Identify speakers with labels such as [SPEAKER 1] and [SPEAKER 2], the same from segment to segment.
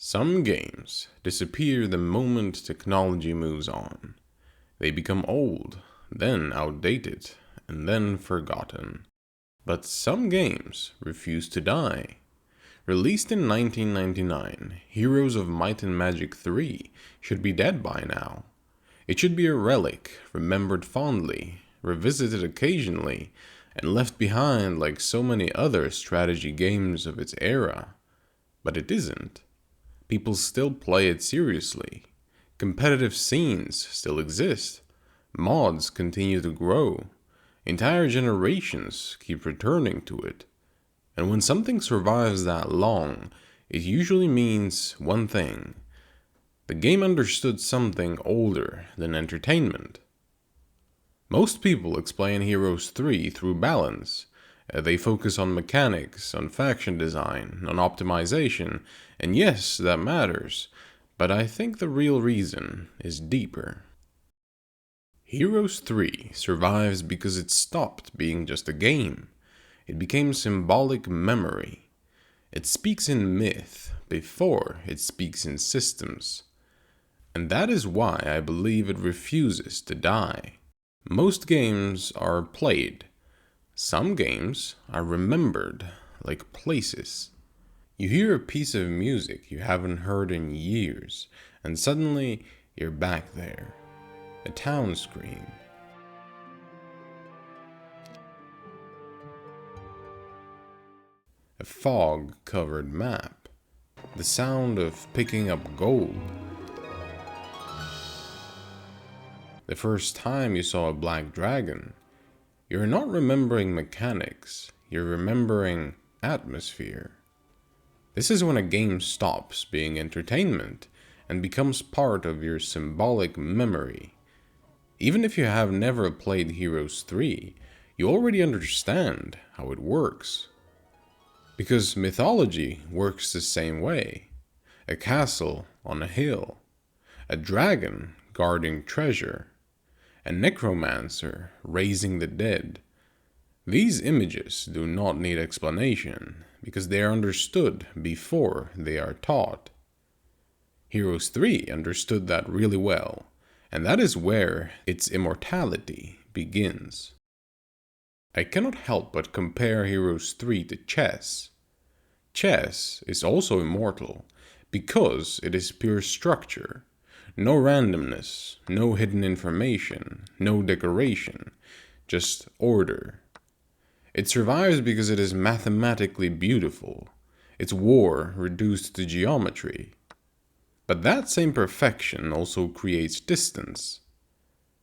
[SPEAKER 1] Some games disappear the moment technology moves on. They become old, then outdated, and then forgotten. But some games refuse to die. Released in 1999, Heroes of Might and Magic 3 should be dead by now. It should be a relic, remembered fondly, revisited occasionally, and left behind like so many other strategy games of its era. But it isn't. People still play it seriously. Competitive scenes still exist. Mods continue to grow. Entire generations keep returning to it. And when something survives that long, it usually means one thing. The game understood something older than entertainment. Most people explain Heroes 3 through balance. They focus on mechanics, on faction design, on optimization, and yes, that matters, but I think the real reason is deeper. Heroes 3 survives because it stopped being just a game. It became symbolic memory. It speaks in myth before it speaks in systems. And that is why I believe it refuses to die. Most games are played. Some games are remembered, like places. You hear a piece of music you haven't heard in years, and suddenly you're back there. A town screen. A fog-covered map. The sound of picking up gold. The first time you saw a black dragon. You're not remembering mechanics, you're remembering atmosphere. This is when a game stops being entertainment and becomes part of your symbolic memory. Even if you have never played Heroes 3, you already understand how it works. Because mythology works the same way. A castle on a hill, a dragon guarding treasure, a necromancer raising the dead. These images do not need explanation, because they are understood before they are taught. Heroes 3 understood that really well, and that is where its immortality begins. I cannot help but compare Heroes 3 to chess. Chess is also immortal, because it is pure structure. No randomness, no hidden information, no decoration, just order. It survives because it is mathematically beautiful, its war reduced to geometry. But that same perfection also creates distance.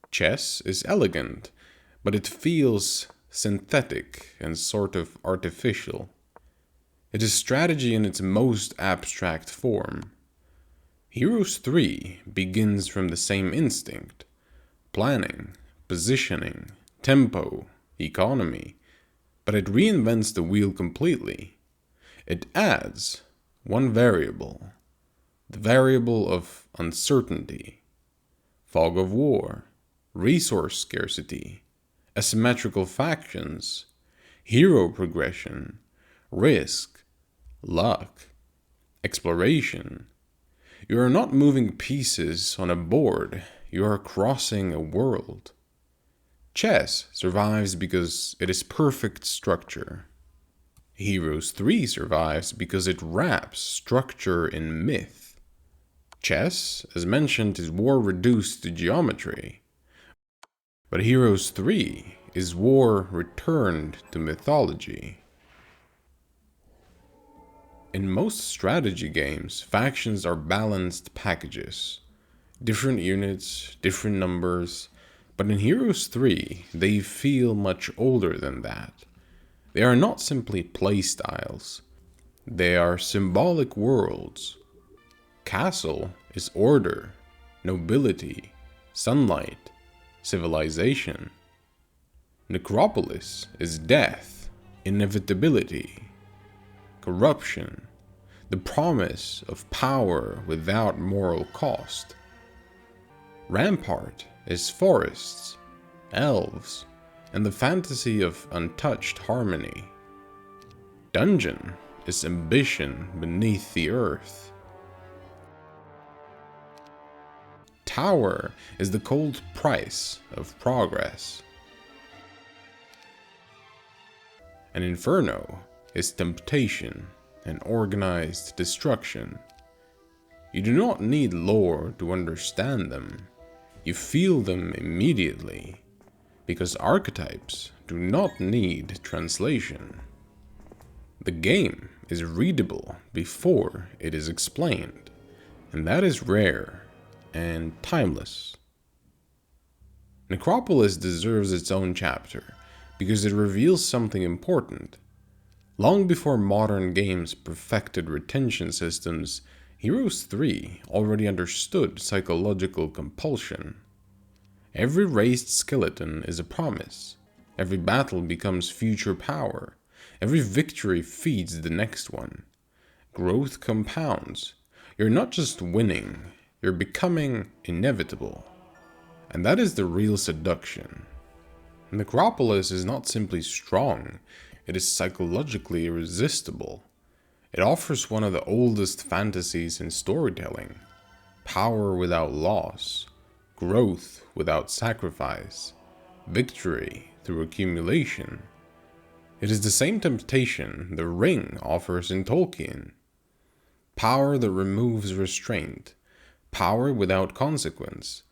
[SPEAKER 1] Chess is elegant, but it feels synthetic and sort of artificial. It is strategy in its most abstract form. Heroes 3 begins from the same instinct. Planning, positioning, tempo, economy. But it reinvents the wheel completely. It adds one variable. The variable of uncertainty. Fog of war. Resource scarcity. Asymmetrical factions. Hero progression. Risk. Luck. Exploration. You are not moving pieces on a board, you are crossing a world. Chess survives because it is perfect structure. Heroes 3 survives because it wraps structure in myth. Chess, as mentioned, is war reduced to geometry. But Heroes 3 is war returned to mythology. In most strategy games, factions are balanced packages. Different units, different numbers, but in Heroes 3, they feel much older than that. They are not simply playstyles. They are symbolic worlds. Castle is order, nobility, sunlight, civilization. Necropolis is death, inevitability, corruption, the promise of power without moral cost. Rampart is forests, elves, and the fantasy of untouched harmony. Dungeon is ambition beneath the earth. power is the cold price of progress. An inferno is temptation and organized destruction. You do not need lore to understand them. You feel them immediately, because archetypes do not need translation. The game is readable before it is explained, and that is rare and timeless. Necropolis deserves its own chapter because it reveals something important. Long before modern games perfected retention systems, Heroes 3 already understood psychological compulsion. Every raised skeleton is a promise. Every battle becomes future power. Every victory feeds the next one. Growth compounds. You're not just winning, you're becoming inevitable. And that is the real seduction. Necropolis is not simply strong, it is psychologically irresistible. It offers one of the oldest fantasies in storytelling: power without loss, growth without sacrifice, victory through accumulation. It is the same temptation the ring offers in Tolkien. Power that removes restraint, power without consequence,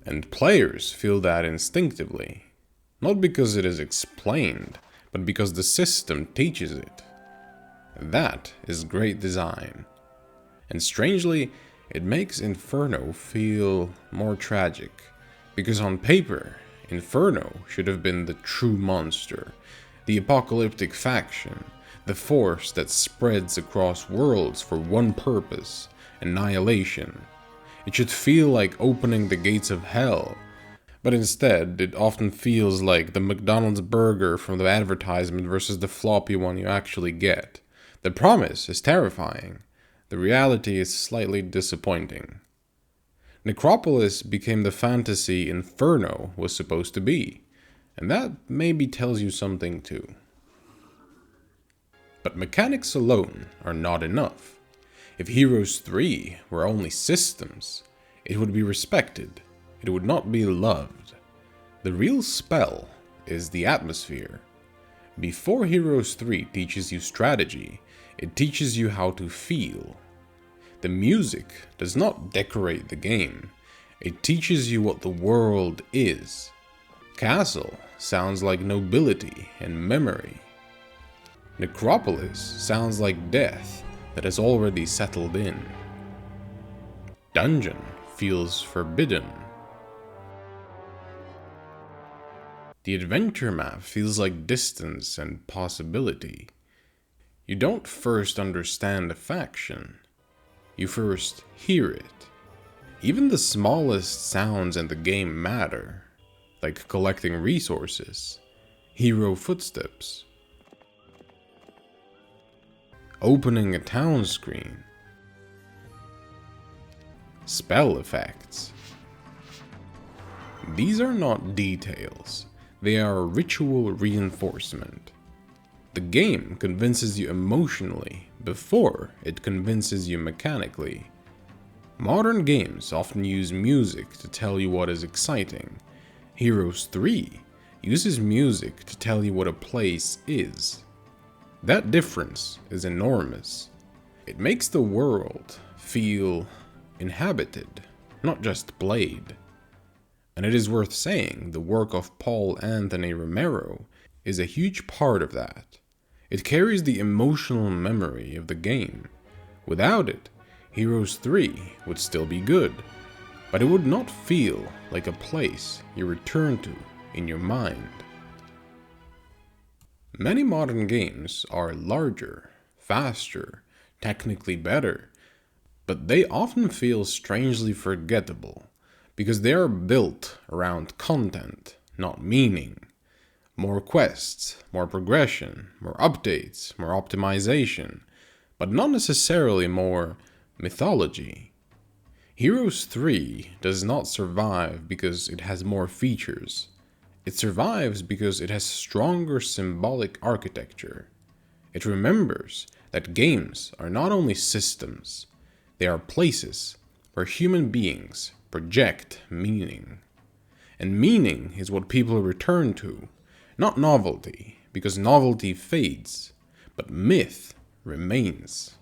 [SPEAKER 1] and players feel that instinctively. Not because it is explained, but because the system teaches it. That is great design. And strangely, it makes Inferno feel more tragic, because on paper, Inferno should have been the true monster, the apocalyptic faction, the force that spreads across worlds for one purpose: annihilation. It should feel like opening the gates of hell, but instead it often feels like the McDonald's burger from the advertisement versus the floppy one you actually get. The promise is terrifying. The reality is slightly disappointing. Necropolis became the fantasy Inferno was supposed to be, and that maybe tells you something too. But mechanics alone are not enough. If Heroes 3 were only systems, it would be respected. It would not be loved. The real spell is the atmosphere. Before Heroes 3 teaches you strategy, it teaches you how to feel. The music does not decorate the game, it teaches you what the world is. Castle sounds like nobility and memory. Necropolis sounds like death that has already settled in. Dungeon feels forbidden. The adventure map feels like distance and possibility. You don't first understand a faction, you first hear it. Even the smallest sounds in the game matter, like collecting resources, hero footsteps, opening a town screen, spell effects. These are not details, they are ritual reinforcement. The game convinces you emotionally before it convinces you mechanically. Modern games often use music to tell you what is exciting. Heroes 3 uses music to tell you what a place is. That difference is enormous. It makes the world feel inhabited, not just played. And it is worth saying the work of Paul Anthony Romero is a huge part of that. It carries the emotional memory of the game. Without it, Heroes 3 would still be good, but it would not feel like a place you return to in your mind. Many modern games are larger, faster, technically better, but they often feel strangely forgettable because they are built around content, not meaning. More quests, more progression, more updates, more optimization, but not necessarily more mythology. Heroes 3 does not survive because it has more features. It survives because it has stronger symbolic architecture. It remembers that games are not only systems, they are places where human beings project meaning. And meaning is what people return to, not novelty, because novelty fades, but myth remains.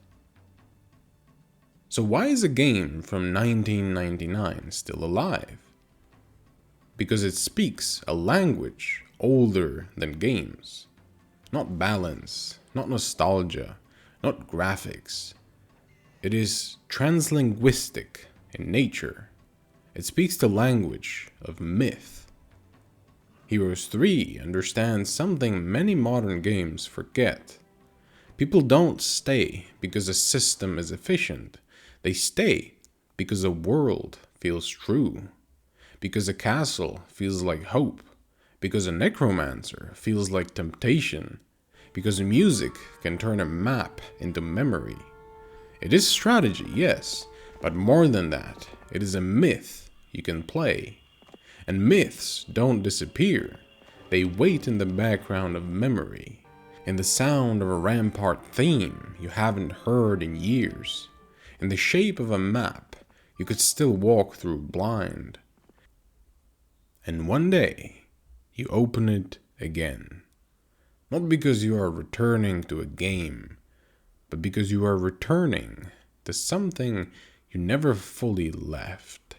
[SPEAKER 1] So why is a game from 1999 still alive? Because it speaks a language older than games. Not balance, not nostalgia, not graphics. It is translinguistic in nature. It speaks the language of myth. Heroes 3 understands something many modern games forget. People don't stay because a system is efficient. They stay because a world feels true. Because a castle feels like hope. Because a necromancer feels like temptation. Because music can turn a map into memory. It is strategy, yes, but more than that, it is a myth you can play. And myths don't disappear. They wait in the background of memory, in the sound of a rampart theme you haven't heard in years, in the shape of a map you could still walk through blind. And one day, you open it again. Not because you are returning to a game, but because you are returning to something you never fully left.